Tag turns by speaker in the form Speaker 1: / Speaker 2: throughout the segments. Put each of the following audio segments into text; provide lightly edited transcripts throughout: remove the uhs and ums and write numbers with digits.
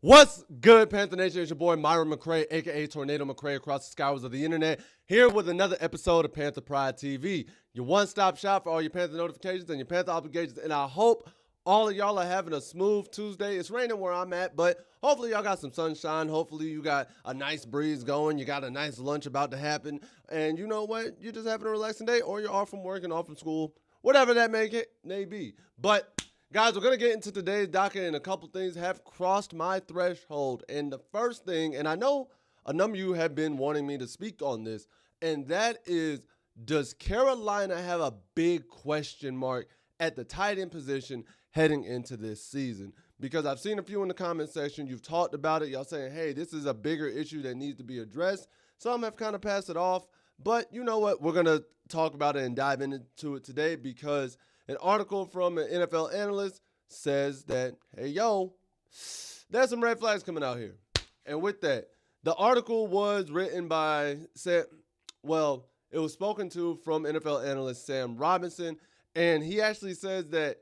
Speaker 1: What's good, Panther Nation? It's your boy Myron McRae, aka Tornado McRae, across the skies of the internet, here with another episode of Panther Pride TV, your one-stop shop for all your Panther notifications and your Panther obligations. And I hope all of y'all are having a smooth Tuesday. It's raining where I'm at, but hopefully y'all got some sunshine. Hopefully you got a nice breeze going. You got a nice lunch about to happen. And you know what? You're just having a relaxing day, or you're off from work and off from school, whatever that may be. But guys, we're going to get into today's docket, and a couple things have crossed my threshold. And the first thing, and I know a number of you have been wanting me to speak on this, and that is, does Carolina have a big question mark at the tight end position heading into this season? Because I've seen a few in the comment section. You've talked about it. Y'all saying, hey, this is a bigger issue that needs to be addressed. Some have kind of passed it off. But you know what? We're going to talk about it and dive into it today, because an article from an NFL analyst says that, hey, yo, there's some red flags coming out here. And with that, the article was written by it was spoken to from NFL analyst Sam Robinson, and he actually says that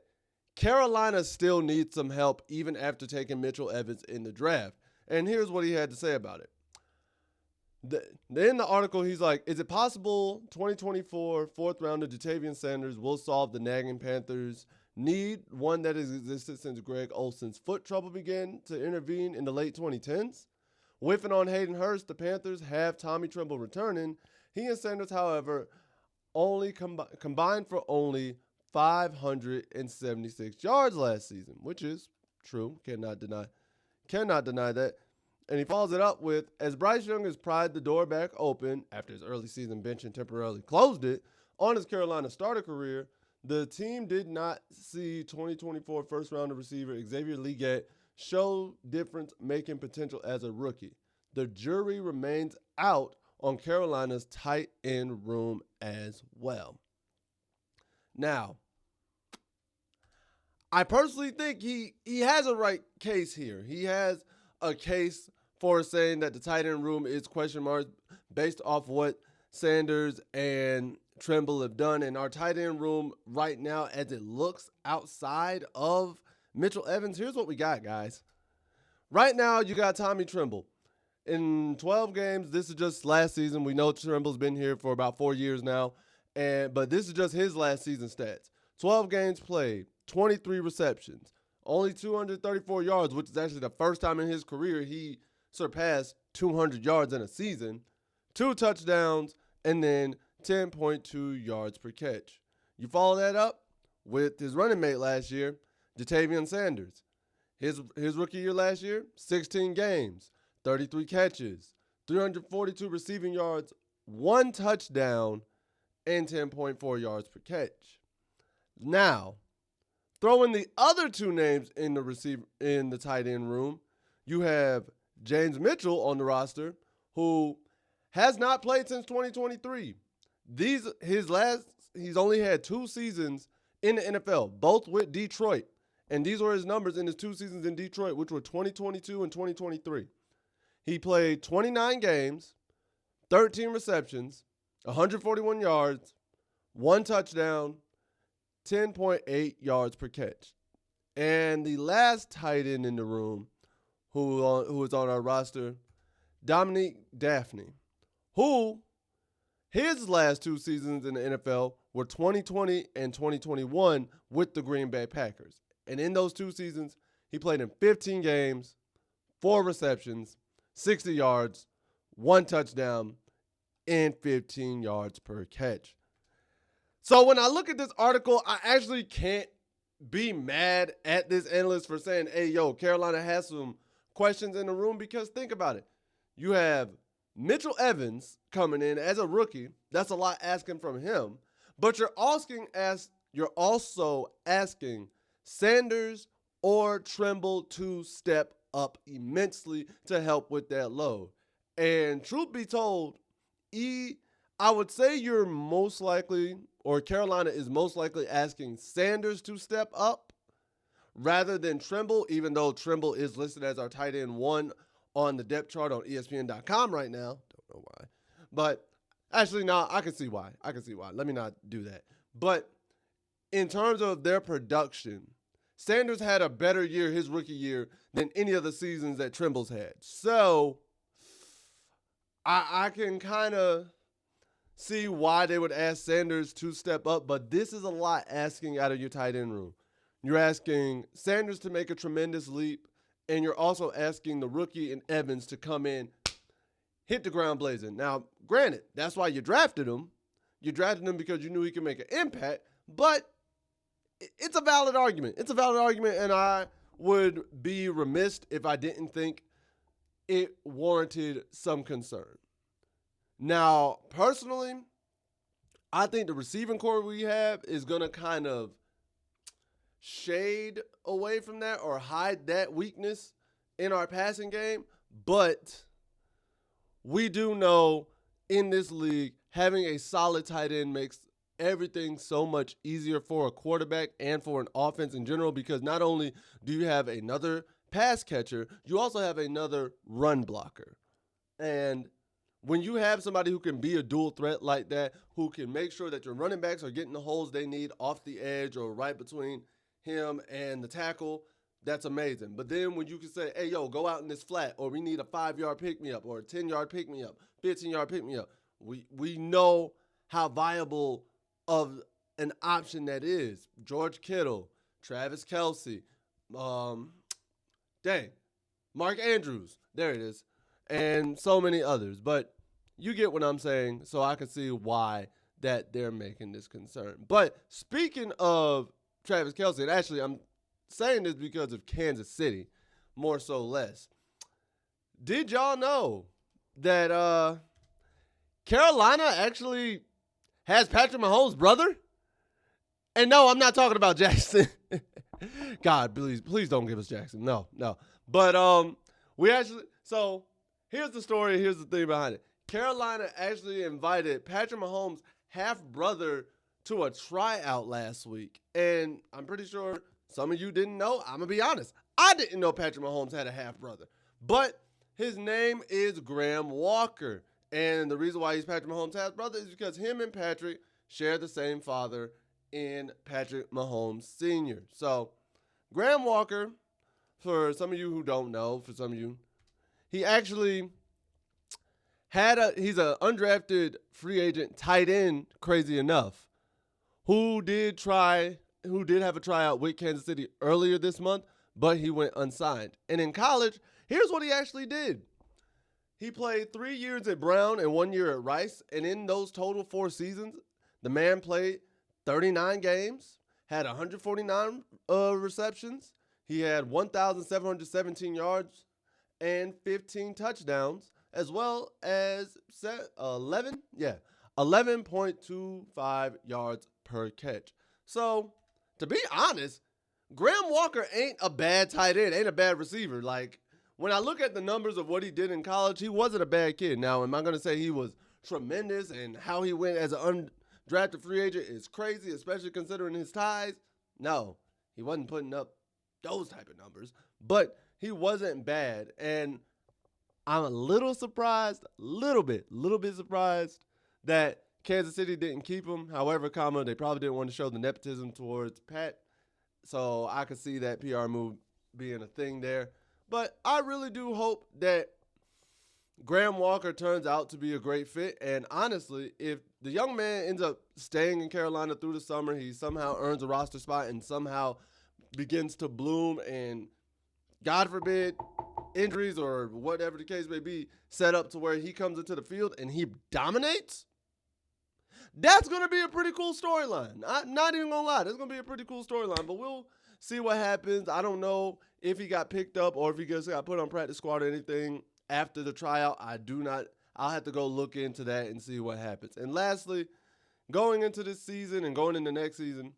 Speaker 1: Carolina still needs some help even after taking Mitchell Evans in the draft. And here's what he had to say about it. In the article, he's like, is it possible 2024 fourth rounder Ja'Tavion Sanders will solve the nagging Panthers need, one that has existed since Greg Olsen's foot trouble began to intervene in the late 2010s? Whiffing on Hayden Hurst, the Panthers have Tommy Tremble returning. He and Sanders, however, only combined for only 576 yards last season, which is true. Cannot deny that. And he follows it up with, as Bryce Young has pried the door back open after his early season bench and temporarily closed it on his Carolina starter career, the team did not see 2024 first-rounder receiver Xavier Legette show difference-making potential as a rookie. The jury remains out on Carolina's tight end room as well. Now, I personally think he has a right case here. He has a case for saying that the tight end room is question marks based off what Sanders and Tremble have done. And our tight end room right now, as it looks outside of Mitchell Evans, here's what we got, guys. Right now, you got Tommy Tremble. In 12 games, this is just last season. We know Tremble's been here for about 4 years now, but this is just his last season stats. 12 games played, 23 receptions, only 234 yards, which is actually the first time in his career he surpassed 200 yards in a season, 2 touchdowns, and then 10.2 yards per catch. You follow that up with his running mate last year, Ja'Tavion Sanders. His rookie year last year, 16 games, 33 catches, 342 receiving yards, 1 touchdown, and 10.4 yards per catch. Now, throw in the other 2 names in the tight end room. You have James Mitchell on the roster, who has not played since 2023. He's only had 2 seasons in the NFL, both with Detroit. And these were his numbers in his 2 seasons in Detroit, which were 2022 and 2023. He played 29 games, 13 receptions, 141 yards, 1 touchdown, 10.8 yards per catch. And the last tight end in the room who is on our roster, Dominique Daphne, who his last 2 seasons in the NFL were 2020 and 2021 with the Green Bay Packers. And in those 2 seasons, he played in 15 games, 4 receptions, 60 yards, 1 touchdown, and 15 yards per catch. So when I look at this article, I actually can't be mad at this analyst for saying, hey, yo, Carolina has some questions in the room, because think about it. You have Mitchell Evans coming in as a rookie. That's a lot asking from him. But you're also asking Sanders or Tremble to step up immensely to help with that load. And truth be told, I would say you're most likely, or Carolina is most likely asking Sanders to step up rather than Tremble, even though Tremble is listed as our tight end 1 on the depth chart on ESPN.com right now. Don't know why. But actually, no, I can see why. Let me not do that. But in terms of their production, Sanders had a better year his rookie year than any of the seasons that Trimble's had. So I can kind of see why they would ask Sanders to step up, but this is a lot asking out of your tight end room. You're asking Sanders to make a tremendous leap, and you're also asking the rookie and Evans to come in, hit the ground blazing. Now, granted, that's why you drafted him. You drafted him because you knew he could make an impact, but it's a valid argument. It's a valid argument, and I would be remiss if I didn't think it warranted some concern. Now, personally, I think the receiving core we have is going to kind of shade away from that or hide that weakness in our passing game. But we do know in this league, having a solid tight end makes everything so much easier for a quarterback and for an offense in general, because not only do you have another pass catcher, you also have another run blocker. And when you have somebody who can be a dual threat like that, who can make sure that your running backs are getting the holes they need off the edge or right between him and the tackle, that's amazing. But then when you can say, hey, yo, go out in this flat, or we need a 5-yard pick-me-up or a 10-yard pick-me-up, 15-yard pick-me-up, we know how viable of an option that is. George Kittle, Travis Kelce, Mark Andrews, there it is, and so many others. But you get what I'm saying, so I can see why that they're making this concern. But speaking of Travis Kelce, and actually I'm saying this because of Kansas City, more so less. Did y'all know that Carolina actually has Patrick Mahomes' brother? And no, I'm not talking about Jackson. God, please don't give us Jackson. No. But so here's the story, here's the thing behind it. Carolina actually invited Patrick Mahomes' half-brother to a tryout last week. And I'm pretty sure some of you didn't know. I'm going to be honest. I didn't know Patrick Mahomes had a half-brother. But his name is Graham Walker. And the reason why he's Patrick Mahomes' half-brother is because him and Patrick share the same father in Patrick Mahomes Sr. So Graham Walker, for some of you who don't know, for some of you, he actually he's an undrafted free agent tight end, crazy enough, who did have a tryout with Kansas City earlier this month, but he went unsigned. And in college, here's what he actually did. He played 3 years at Brown and 1 year at Rice, and in those total 4 seasons, the man played 39 games, had 149 receptions, he had 1,717 yards and 15 touchdowns, as well as 11.25 yards per catch. So, to be honest, Graham Walker ain't a bad tight end, ain't a bad receiver. Like, when I look at the numbers of what he did in college, he wasn't a bad kid. Now, am I going to say he was tremendous and how he went as an undrafted free agent is crazy, especially considering his ties? No, he wasn't putting up those type of numbers, but he wasn't bad. And I'm a little surprised, little bit surprised that Kansas City didn't keep him. However, they probably didn't want to show the nepotism towards Pat. So I could see that PR move being a thing there. But I really do hope that Graham Walker turns out to be a great fit. And honestly, if the young man ends up staying in Carolina through the summer, he somehow earns a roster spot and somehow begins to bloom and, God forbid, injuries or whatever the case may be, set up to where he comes into the field and he dominates, that's going to be a pretty cool storyline. I'm not even going to lie. That's going to be a pretty cool storyline, but we'll see what happens. I don't know if he got picked up or if he just got put on practice squad or anything after the tryout. I'll have to go look into that and see what happens. And lastly, going into this season and going into next season,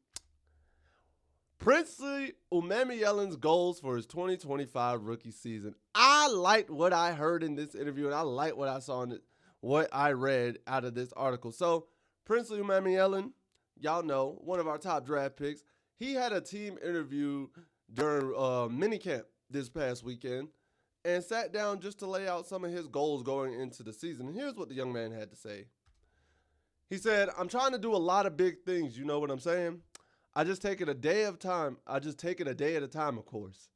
Speaker 1: Princely Umemeyelen's goals for his 2025 rookie season. I liked what I heard in this interview, and I liked what I saw in it, what I read out of this article. So, Princely Umemeyelen, y'all know, one of our top draft picks, he had a team interview during minicamp this past weekend and sat down just to lay out some of his goals going into the season. And here's what the young man had to say. He said, "I'm trying to do a lot of big things, you know what I'm saying? I just take it a day of time. I just take it a day at a time, of course.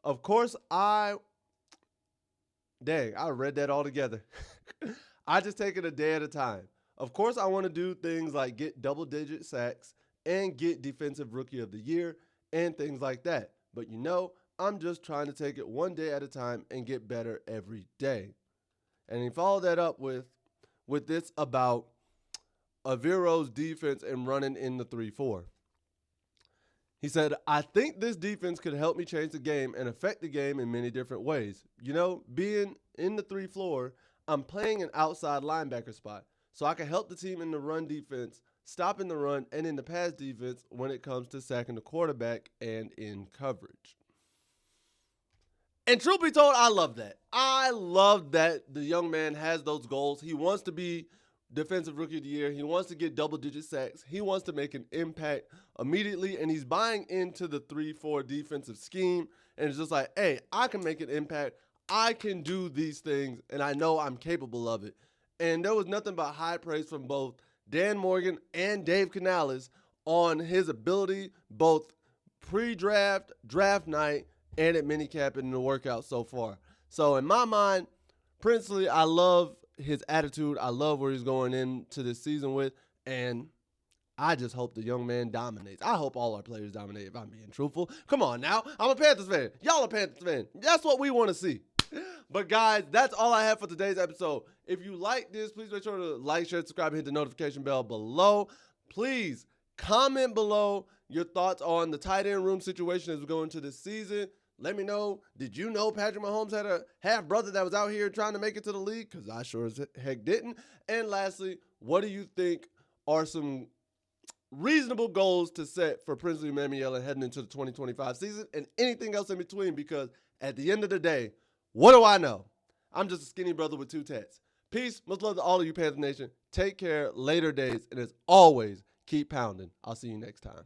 Speaker 1: Of course, I read that all together. I just take it a day at a time. Of course, I want to do things like get double digit sacks and get defensive rookie of the year and things like that. But I'm just trying to take it one day at a time and get better every day. And he followed that up with this about Avero's defense and running in the 3-4. He said, I think this defense could help me change the game and affect the game in many different ways. Being in the 3-4, I'm playing an outside linebacker spot, so I can help the team in the run defense, stopping the run, and in the pass defense when it comes to sacking the quarterback and in coverage. And truth be told, I love that. I love that the young man has those goals. He wants to be defensive rookie of the year. He wants to get double-digit sacks. He wants to make an impact immediately, and he's buying into the 3-4 defensive scheme. And it's just like, hey, I can make an impact. I can do these things, and I know I'm capable of it. And there was nothing but high praise from both Dan Morgan and Dave Canales on his ability, both pre-draft, draft night, and at minicamp and in the workout so far. So in my mind, Princely, I love his attitude. I love where he's going into this season with, and I just hope the young man dominates. I hope all our players dominate, if I'm being truthful. Come on now. I'm a Panthers fan. Y'all are Panthers fan. That's what we want to see. But guys, that's all I have for today's episode. If you like this, please make sure to like, share, subscribe, and hit the notification bell below. Please comment below your thoughts on the tight end room situation as we go into this season. Let me know, did you know Patrick Mahomes had a half-brother that was out here trying to make it to the league? Because I sure as heck didn't. And lastly, what do you think are some reasonable goals to set for Princely Mamiela heading into the 2025 season and anything else in between? Because at the end of the day, what do I know? I'm just a skinny brother with 2 tats. Peace. Much love to all of you, Panther Nation. Take care. Later days. And as always, keep pounding. I'll see you next time.